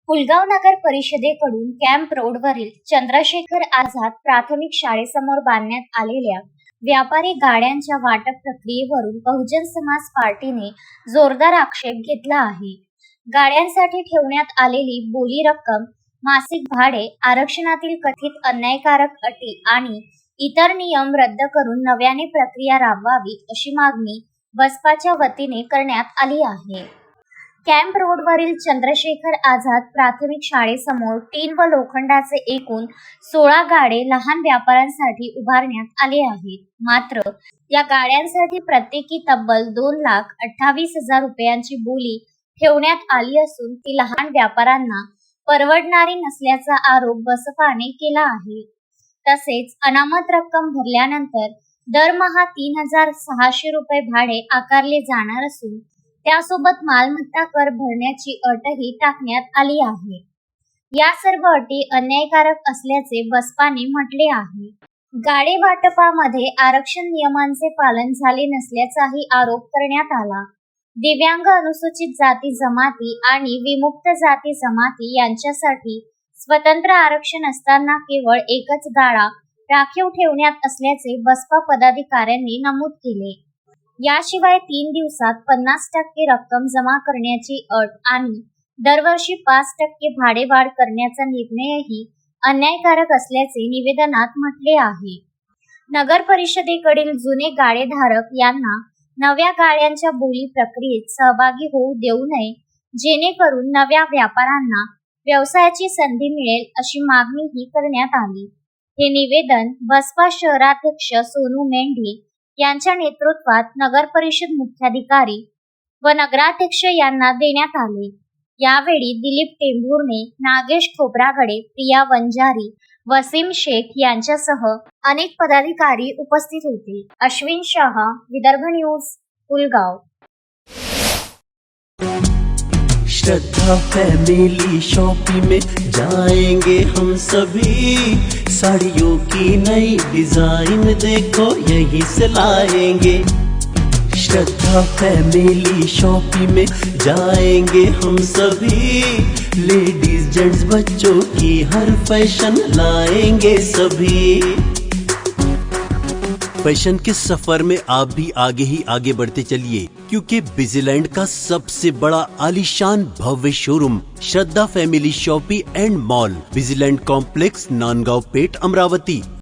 पुलगाव नगर परिषदेकडून कॅम्प रोडवरील चंद्रशेखर आझाद प्राथमिक शाळेसमोर बांधण्यात आलेल्या व्यापारी गाड्यांच्या वाटप प्रक्रियेवरून बहुजन समाज पार्टीने जोरदार आक्षेप घेतला आहे। गाड्यांसाठी ठेवण्यात आलेली बोली रक्कम, मासिक भाडे, आरक्षणातील कथित अन्यायकारक अटी आणि इतर नियम रद्द करून नव्याने प्रक्रिया राबवावी अशी मागणी बसपाच्या वतीने करण्यात आली आहे। कॅम्प रोडवरील चंद्रशेखर आझाद प्राथमिक शाळेसमोर टीन व लोखंडाचे एकूण 16 गाडे लहान व्यापाऱ्यांसाठी उभारण्यात आले आहेत। मात्र या गाड्यांसाठी प्रत्येकी तब्बल 2,28,000 रुपयांची बोली ठेवण्यात आली असून ती लहान व्यापाऱ्यांना परवडणारी नसल्याचा आरोप बसपाने केला आहे। तसेच अनामत रक्कम भरल्यानंतर दरमहा 3,600 रुपये भाडे आकारले जाणार असून त्यासोबत मालमत्ता कर भरण्याची अटही टाकण्यात आली आहे। या सर्व अटी अन्यायकारक असल्याचे बसपाने म्हटले आहे। गाडे वाटपामध्ये आरक्षण नियमांचे पालन झाले नसल्याचाही आरोप करण्यात आला। दिव्यांग, अनुसूचित जाती जमाती आणि विमुक्त जाती जमाती यांच्यासाठी स्वतंत्र आरक्षण असताना केवळ एकच गाडा राखीव ठेवण्यात असल्याचे बसपा पदाधिकाऱ्यांनी नमूद केले। याशिवाय 3 दिवसात 50% रक्कम जमा करण्याची अट आणि दरवर्षी 5% भाडेवाढ करण्याचा निर्णयही अन्यायकारक असल्याचे निवेदनात म्हटले आहे। नगर परिषदेकडील जुने गाडेधारक यांना नव्या गाड्यांच्या बोली प्रक्रियेत सहभागी होऊ देऊ नये, जेणेकरून नव्या व्यापाऱ्यांना व्यवसायाची संधी मिळेल अशी मागणीही करण्यात आली। हे निवेदन बसपा शहराध्यक्ष सोनू मेंढे यांच्या नेतृत्वात नगर परिषद मुख्याधिकारी व नगराध्यक्ष यांना देण्यात आले। यावेळी दिलीप टेंभुर्णे, नागेश खोब्रागडे, प्रिया वंजारी, वसीम शेख यांच्यासह अनेक पदाधिकारी उपस्थित होते। अश्विन शाह, विदर्भ न्यूज, पुलगाव। श्रद्धा फैमिली शॉपिंग में जाएंगे हम सभी, साड़ियों की नई डिजाइन देखो यहीं से लाएंगे। श्रद्धा फैमिली शॉपिंग में जाएंगे हम सभी, लेडीज जेंट्स बच्चों की हर फैशन लाएंगे सभी। फैशन के सफर में आप भी आगे ही आगे बढ़ते चलिए, क्योंकि बिजीलैंड का सबसे बड़ा आलीशान भव्य showroom Shraddha family shopping and mall, Busyland complex, Nandgaon Peth, Amravati.